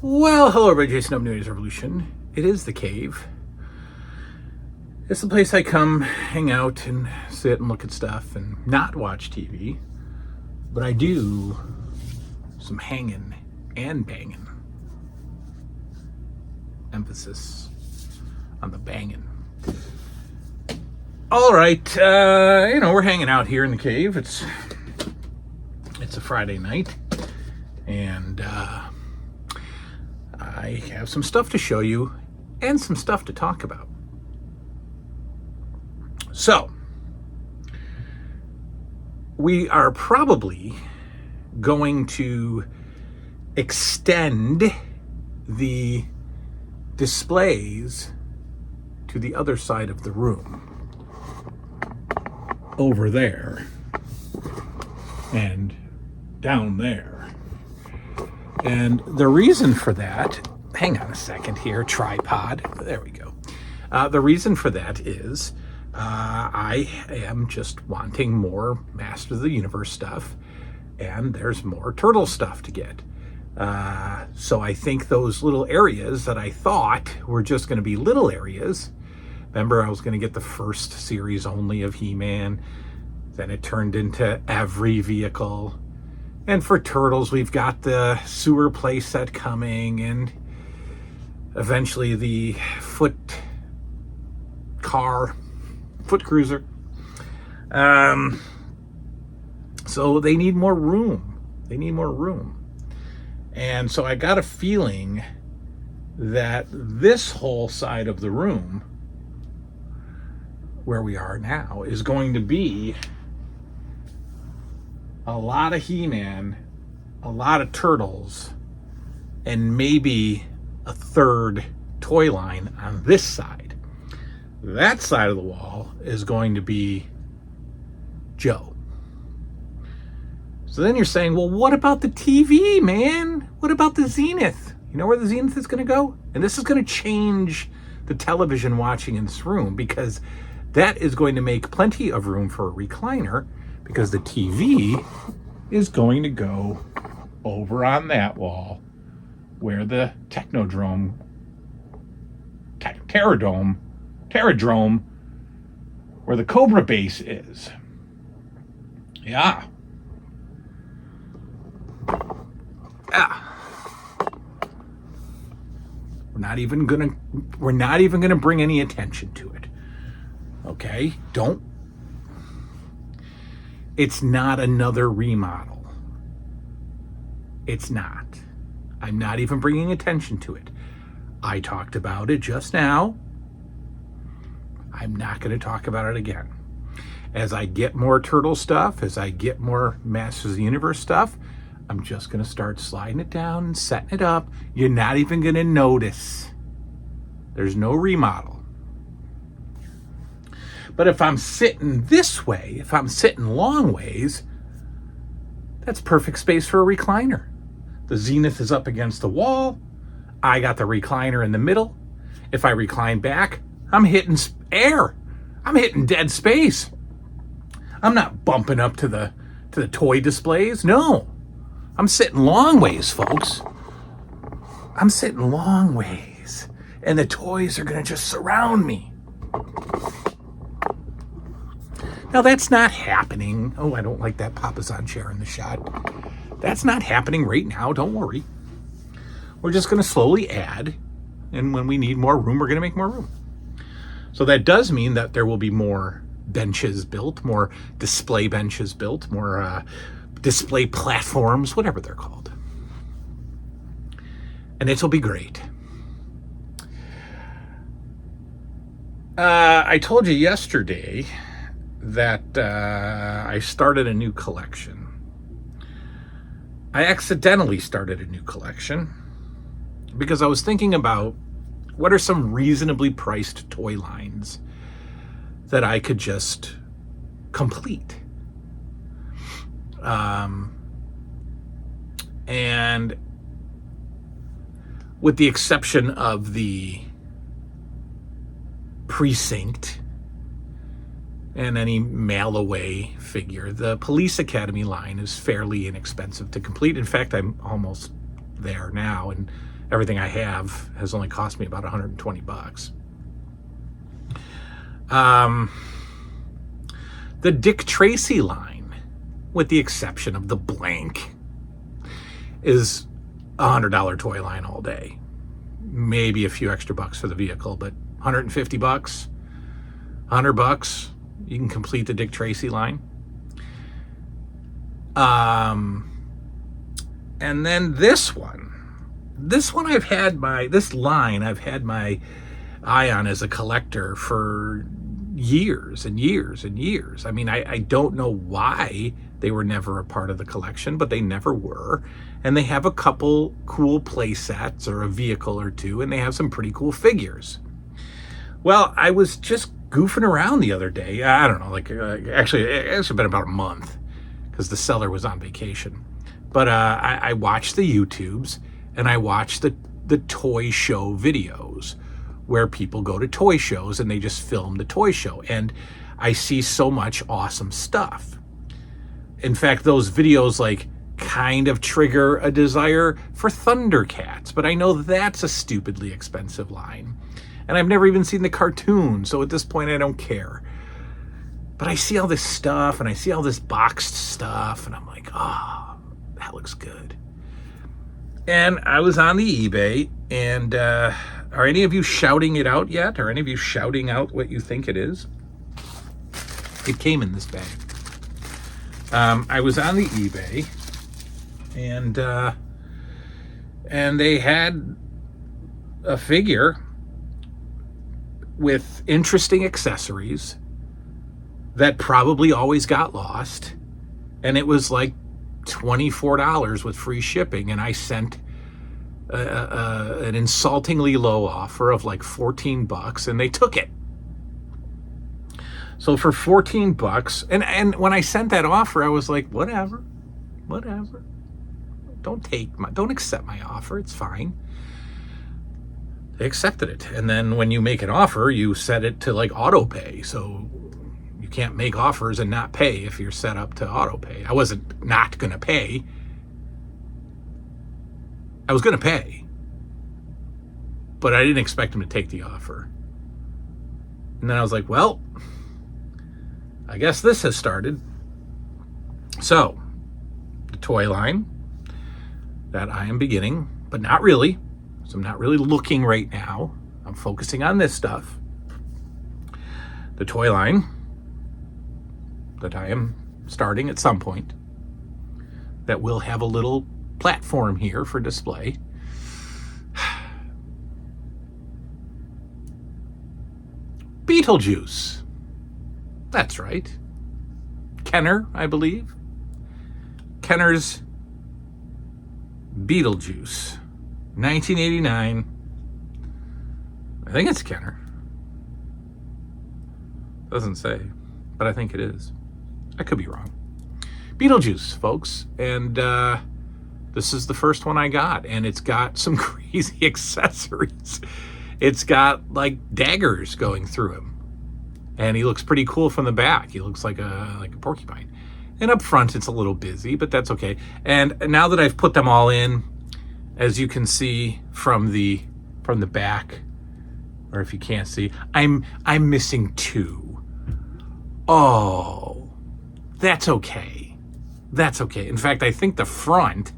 Well, hello everybody, Jason of New Age Revolution. It is the cave. It's the place I come, hang out, and sit and look at stuff and not watch TV. But I do some hanging and banging. Emphasis on the banging. All right, we're hanging out here in the cave. It's a Friday night, and I have some stuff to show you and some stuff to talk about. So, we are probably going to extend the displays to the other side of the room. Over there. And down there. And the reason for that, hang on a second here, tripod, there we go. The reason for that is I am just wanting more Master of the Universe stuff, and there's more Turtle stuff to get. So I think those little areas that I thought were just going to be little areas, remember I was going to get the first series only of He-Man, then it turned into every vehicle. And for Turtles, we've got the sewer playset coming, and eventually the foot cruiser. So they need more room. And so I got a feeling that this whole side of the room, where we are now, is going to be a lot of He-Man, a lot of Turtles, and maybe a third toy line on this side. That side of the wall is going to be Joe. So then you're saying, well, what about the TV, man? What about the Zenith? You know where the Zenith is going to go? And this is going to change the television watching in this room, because that is going to make plenty of room for a recliner, because the TV is going to go over on that wall where the Technodrome, Terradrome, where the Cobra base is. Yeah. We're not even gonna bring any attention to it. Okay? It's not another remodel. It's not. I'm not even bringing attention to it. I talked about it just now. I'm not going to talk about it again. As I get more Turtle stuff, as I get more Masters of the Universe stuff, I'm just going to start sliding it down and setting it up. You're not even going to notice. There's no remodel. But if I'm sitting this way, if I'm sitting long ways, that's perfect space for a recliner. The Zenith is up against the wall. I got the recliner in the middle. If I recline back, I'm hitting air. I'm hitting dead space. I'm not bumping up to the toy displays. No. I'm sitting long ways, folks. I'm sitting long ways. And the toys are going to just surround me. Now, that's not happening. Oh, I don't like that Papasan chair in the shot. That's not happening right now. Don't worry. We're just going to slowly add. And when we need more room, we're going to make more room. So that does mean that there will be more benches built, more display benches built, more display platforms, whatever they're called. And it'll be great. I told you yesterday that I started a new collection. I accidentally started a new collection because I was thinking about what are some reasonably priced toy lines that I could just complete. And with the exception of the Precinct and any mail-away figure, the Police Academy line is fairly inexpensive to complete. In fact, I'm almost there now, and everything I have has only cost me about $120. The Dick Tracy line, with the exception of the blank, is a $100 toy line all day. Maybe a few extra bucks for the vehicle, but $150, $100, you can complete the Dick Tracy line. And then this line I've had my eye on as a collector for years and years and years. I mean, I don't know why they were never a part of the collection, but they never were. And they have a couple cool play sets or a vehicle or two, and they have some pretty cool figures. Well, I was just goofing around the other day. I don't know, actually, it's been about a month because the seller was on vacation. But I watched the YouTubes, and I watched the toy show videos where people go to toy shows and they just film the toy show. And I see so much awesome stuff. In fact, those videos kind of trigger a desire for Thundercats, but I know that's a stupidly expensive line. And I've never even seen the cartoon, so at this point I don't care. But I see all this stuff, and I see all this boxed stuff, and I'm like, oh, that looks good. And I was on the eBay, and are any of you shouting it out yet? Are any of you shouting out what you think it is? It came in this bag. I was on the eBay, and they had a figure with interesting accessories that probably always got lost, and it was like $24 with free shipping, and I sent an insultingly low offer of like $14, and they took it. So for $14, and when I sent that offer, I was like, whatever. Don't accept my offer. It's fine. They accepted it. And then when you make an offer, you set it to like auto pay. So you can't make offers and not pay if you're set up to auto pay. I wasn't not going to pay. I was going to pay. But I didn't expect him to take the offer. And then I was like, well, I guess this has started. So, the toy line that I am beginning, but not really. So I'm not really looking right now. I'm focusing on this stuff. The toy line that I am starting at some point that will have a little platform here for display. Beetlejuice. That's right. Kenner, I believe. Kenner's Beetlejuice. 1989. I think it's Kenner. Doesn't say, but I think it is. I could be wrong. Beetlejuice, folks. And this is the first one I got, and it's got some crazy accessories. It's got like daggers going through him, and he looks pretty cool from the back. He looks like a porcupine. And up front, it's a little busy, but that's okay. And now that I've put them all in, as you can see from the back, or if you can't see, I'm missing two. Oh, that's okay. That's okay. In fact, I think the front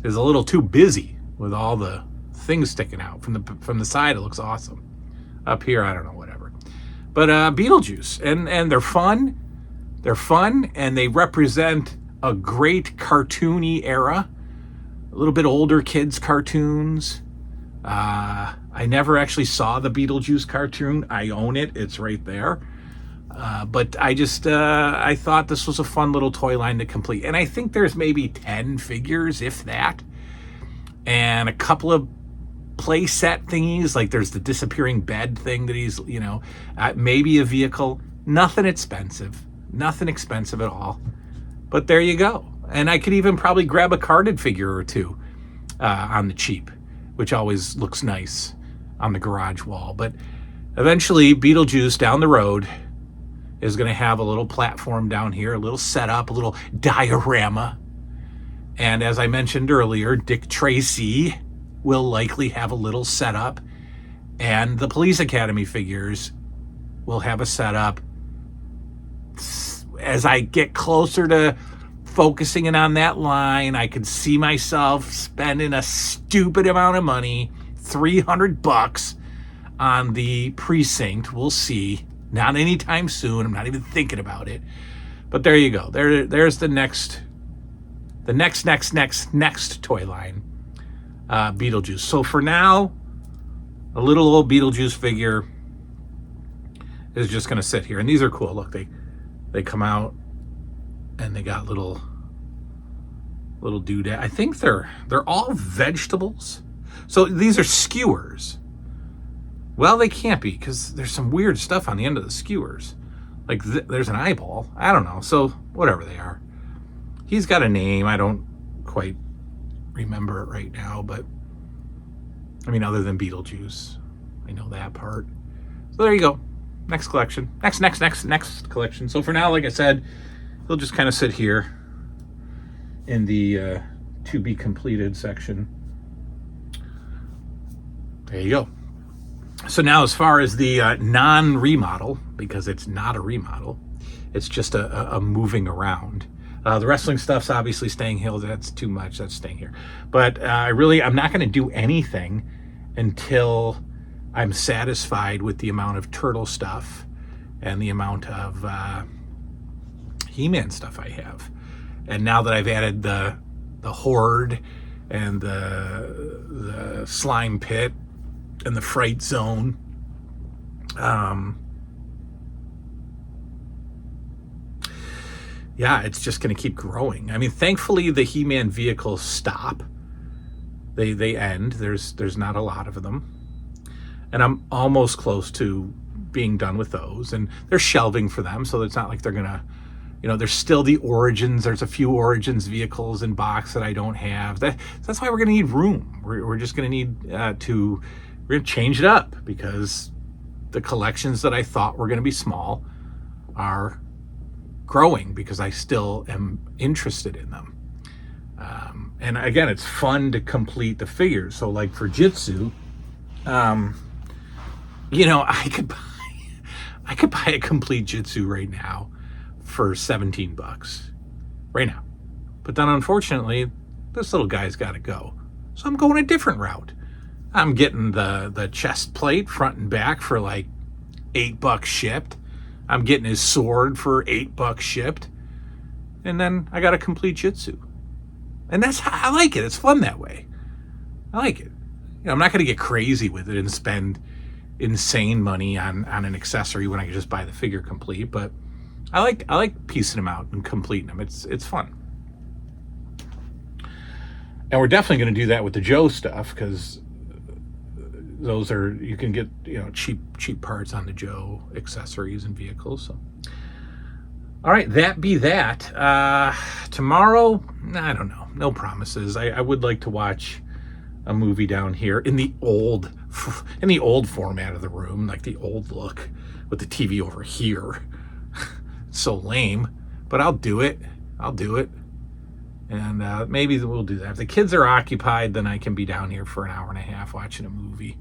is a little too busy with all the things sticking out. From the side, it looks awesome. Up here, I don't know, whatever. But Beetlejuice, and they're fun. They're fun, and they represent a great cartoony era. A little bit older kids' cartoons. I never actually saw the Beetlejuice cartoon. I own it. It's right there. But I thought this was a fun little toy line to complete. And I think there's maybe 10 figures, if that. And a couple of play set thingies, like there's the disappearing bed thing that he's, maybe a vehicle. Nothing expensive at all. But there you go. And I could even probably grab a carded figure or two on the cheap, which always looks nice on the garage wall. But eventually, Beetlejuice down the road is going to have a little platform down here, a little setup, a little diorama. And as I mentioned earlier, Dick Tracy will likely have a little setup, and the Police Academy figures will have a setup. As I get closer to focusing in on that line, I could see myself spending a stupid amount of money, $300 on the precinct. We'll see. Not anytime soon. I'm not even thinking about it. But there you go. There's the next toy line, Beetlejuice. So for now, a little old Beetlejuice figure is just going to sit here. And these are cool. Look, they come out and they got little doodad. I think they're all vegetables. So these are skewers. Well, they can't be, because there's some weird stuff on the end of the skewers. Like there's an eyeball. I don't know. So whatever they are. He's got a name. I don't quite remember it right now, but I mean, other than Beetlejuice, I know that part. So there you go. Next collection. Next collection. So for now, like I said, he'll just kind of sit here in the to be completed section. There you go. So now, as far as the non-remodel, because it's not a remodel, it's just a moving around. The wrestling stuff's obviously staying here. That's too much. That's staying here. But I'm not going to do anything until I'm satisfied with the amount of turtle stuff and the amount of He-Man stuff I have. And now that I've added the Horde and the Slime Pit and the Fright Zone, yeah, it's just going to keep growing. I mean, thankfully, the He-Man vehicles stop. They end. There's not a lot of them. And I'm almost close to being done with those. And there's shelving for them, so it's not like they're going to, there's still the Origins. There's a few Origins vehicles in box that I don't have. That's why we're going to need room. We're just going to need we're going to change it up, because the collections that I thought were going to be small are growing, because I still am interested in them. And again, it's fun to complete the figures. So like for Jitsu, I could buy a complete Jitsu right now for $17 right now. But then unfortunately, this little guy's got to go. So I'm going a different route. I'm getting the chest plate front and back for like $8 shipped. I'm getting his sword for $8 shipped. And then I got a complete Jitsu. And that's how I like it. It's fun that way. I like it. I'm not going to get crazy with it and spend insane money on an accessory when I can just buy the figure complete. But I like piecing them out and completing them. It's fun. And we're definitely going to do that with the Joe stuff, because those are, you can get cheap parts on the Joe accessories and vehicles. So, all right, that be that. Tomorrow, I don't know, no promises. I would like to watch a movie down here in the old format of the room, like the old look with the TV over here. It's so lame, but I'll do it. And maybe we'll do that. If the kids are occupied, then I can be down here for an hour and a half watching a movie.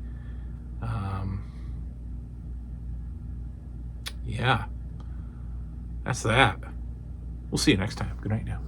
Yeah, that's that. We'll see you next time. Good night now.